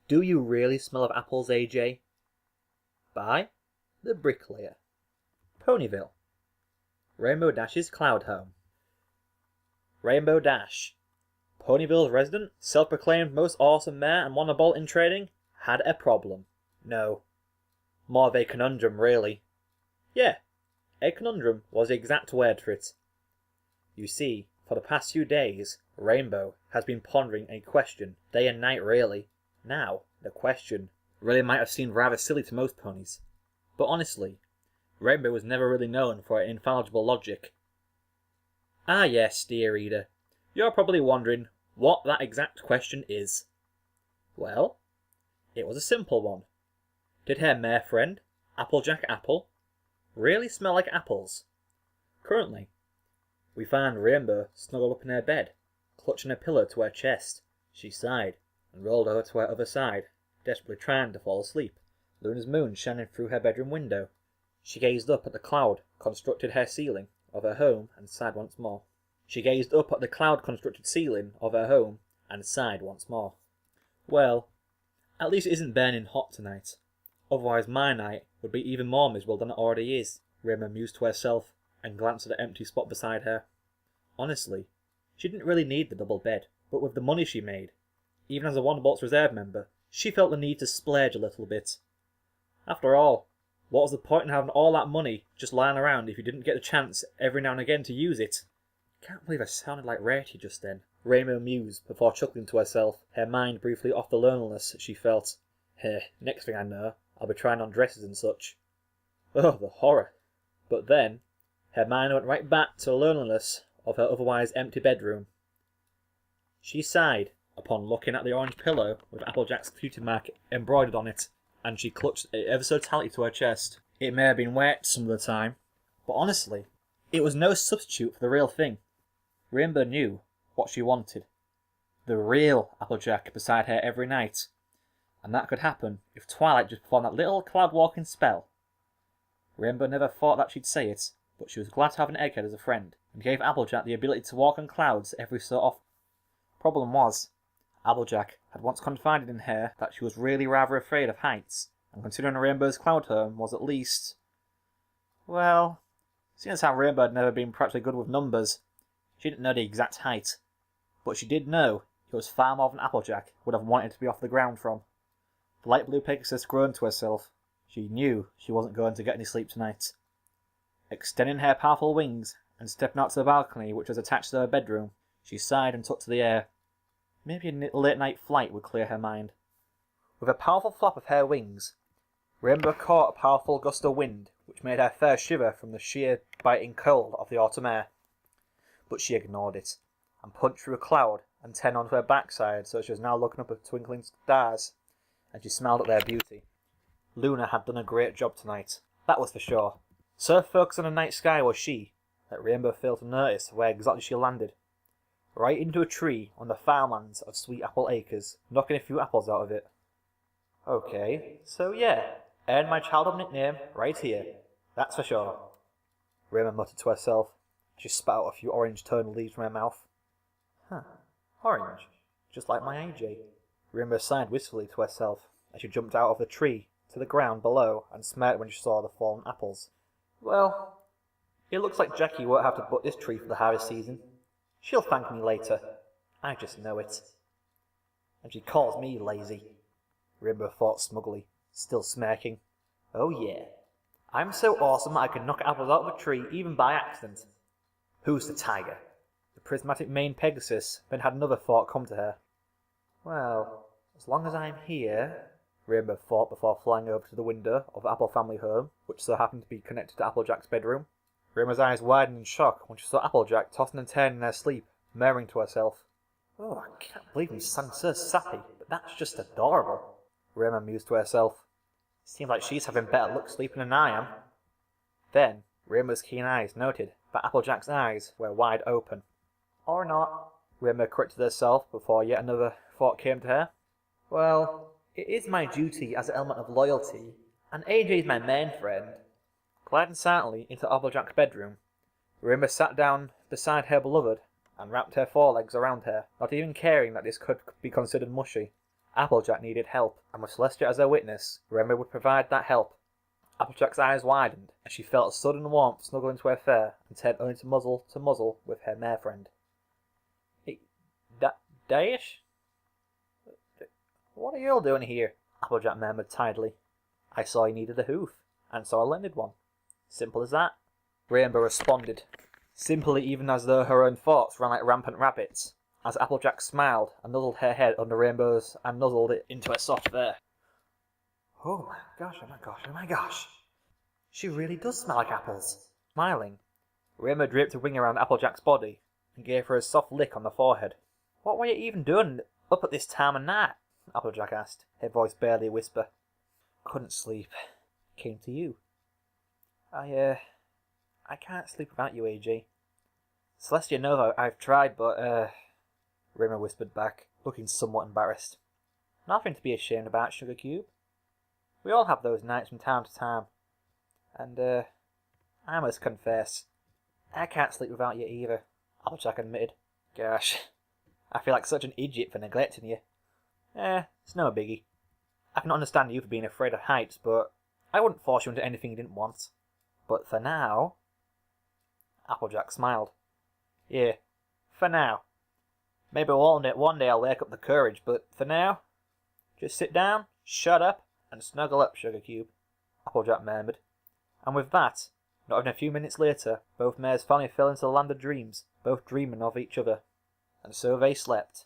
Do You Really Smell of Apples, AJ? By the Bricklayer. Ponyville. Rainbow Dash's Cloud Home. Rainbow Dash, Ponyville's resident, self-proclaimed most awesome mare and one of bolt in trading, had a problem. No, more of a conundrum, really. Yeah, a conundrum was the exact word for it. You see, for the past few days, Rainbow has been pondering a question, day and night really. Now, the question really might have seemed rather silly to most ponies. But honestly, Rainbow was never really known for her infallible logic. Ah yes, dear reader, you're probably wondering what that exact question is. Well, it was a simple one. Did her mare friend, Applejack Apple, really smell like apples? Currently, we found Rainbow snuggled up in her bed, clutching a pillow to her chest. She sighed and rolled over to her other side, desperately trying to fall asleep. Luna's moon shining through her bedroom window. She gazed up at the cloud-constructed ceiling of her home and sighed once more. Well, at least it isn't burning hot tonight. Otherwise my night would be even more miserable than it already is, Rainbow mused to herself, and glanced at the empty spot beside her. Honestly, she didn't really need the double bed, but with the money she made, even as a Wonderbolt's reserve member, she felt the need to splurge a little bit. After all, what was the point in having all that money just lying around if you didn't get the chance every now and again to use it? Can't believe I sounded like Rarity just then, Rainbow mused before chuckling to herself, her mind briefly off the loneliness she felt. Next thing I know, I'll be trying on dresses and such. Oh, the horror. But then, her mind went right back to the loneliness of her otherwise empty bedroom. She sighed upon looking at the orange pillow with Applejack's cutie mark embroidered on it, and she clutched it ever so tightly to her chest. It may have been wet some of the time, but honestly, it was no substitute for the real thing. Rainbow knew what she wanted. The real Applejack beside her every night. And that could happen if Twilight just performed that little cloud-walking spell. Rainbow never thought that she'd say it, but she was glad to have an egghead as a friend, and gave Applejack the ability to walk on clouds every so often. Problem was, Applejack had once confided in her that she was really rather afraid of heights, and considering Rainbow's cloud home was at least... Well, seeing as how Rainbow had never been practically good with numbers, she didn't know the exact height, but she did know it was far more than Applejack would have wanted to be off the ground from. The light blue Pegasus groaned to herself. She knew she wasn't going to get any sleep tonight. Extending her powerful wings and stepping out to the balcony which was attached to her bedroom, she sighed and took to the air. Maybe a late-night flight would clear her mind. With a powerful flap of her wings, Rainbow caught a powerful gust of wind which made her fur shiver from the sheer biting cold of the autumn air. But she ignored it, and punched through a cloud and turned onto her backside so she was now looking up at twinkling stars, and she smiled at their beauty. Luna had done a great job tonight, that was for sure. So focused on the night sky was she, that Rainbow failed to notice where exactly she landed. Right into a tree on the farmlands of Sweet Apple Acres, knocking a few apples out of it. Okay, so yeah, earned my childhood nickname right here, that's for sure. Rainbow muttered to herself. She spat out a few orange-toned leaves from her mouth. Orange, just like my AJ. Rainbow sighed wistfully to herself as she jumped out of the tree to the ground below and smirked when she saw the fallen apples. Well, it looks like Jackie won't have to butt this tree for the harvest season. She'll thank me later. I just know it. And she calls me lazy, Rainbow thought smugly, still smirking. Oh yeah, I'm so awesome I can knock apples out of a tree even by accident. Who's the tiger? The prismatic maned Pegasus then had another thought come to her. Well, as long as I'm here, Rainbow thought before flying over to the window of the Apple family home, which so happened to be connected to Applejack's bedroom. Rainbow's eyes widened in shock when she saw Applejack tossing and turning in her sleep, murmuring to herself, "Oh, I can't believe I'm sounding so sappy, but that's just adorable." Rainbow mused to herself. Seems like she's having better luck sleeping than I am. Then, Rainbow's keen eyes noted that Applejack's eyes were wide open. Or not, Rainbow corrected herself before yet another thought came to her. Well, it is my duty as an element of loyalty, and AJ's my main friend. Gliding silently into Applejack's bedroom, Rainbow sat down beside her beloved and wrapped her forelegs around her, not even caring that this could be considered mushy. Applejack needed help, and with Celestia as her witness, Rainbow would provide that help. Applejack's eyes widened, and she felt a sudden warmth snuggle into her fur and turn only to muzzle with her mare friend. Daesh? What are you all doing here? Applejack murmured tiredly. I saw you needed a hoof, and so I lended one. Simple as that. Rainbow responded, simply even as though her own thoughts ran like rampant rabbits, as Applejack smiled and nuzzled her head under Rainbow's and nuzzled it into her soft fur. Oh my gosh, oh my gosh, oh my gosh. She really does smell like apples. Smiling, Rainbow draped a wing around Applejack's body and gave her a soft lick on the forehead. What were you even doing up at this time of night? Applejack asked, her voice barely a whisper. Couldn't sleep. Came to you. I can't sleep without you, AJ. Celestia knows I've tried, but, Rainbow whispered back, looking somewhat embarrassed. Nothing to be ashamed about, Sugar Cube. We all have those nights from time to time. And, I must confess, I can't sleep without you either, Applejack admitted. Gosh, I feel like such an idiot for neglecting you. It's no biggie. I can understand you for being afraid of heights, but I wouldn't force you into anything you didn't want. But for now... Applejack smiled. Yeah, for now. Maybe one day I'll wake up the courage, but for now... Just sit down, shut up, and snuggle up, Sugar Cube, Applejack murmured. And with that, not even a few minutes later, both mares finally fell into the land of dreams, both dreaming of each other. And so they slept.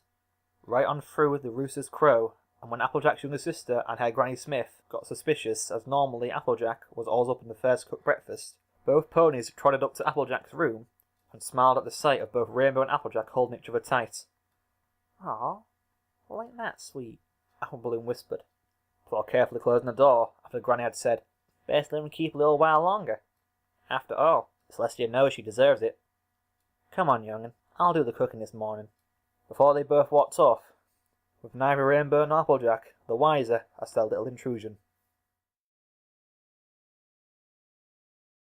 Right on through with the rooster's crow, and when Applejack's younger sister and her Granny Smith got suspicious, as normally Applejack was always up in the first cooked breakfast, both ponies trotted up to Applejack's room and smiled at the sight of both Rainbow and Applejack holding each other tight. Aw, well ain't that sweet, Apple Balloon whispered, before carefully closing the door after Granny had said, best let him keep a little while longer. After all, Celestia knows she deserves it. Come on, young'un, I'll do the cooking this morning. Before they both walked off, with neither Rainbow nor Applejack the wiser as to their little intrusion.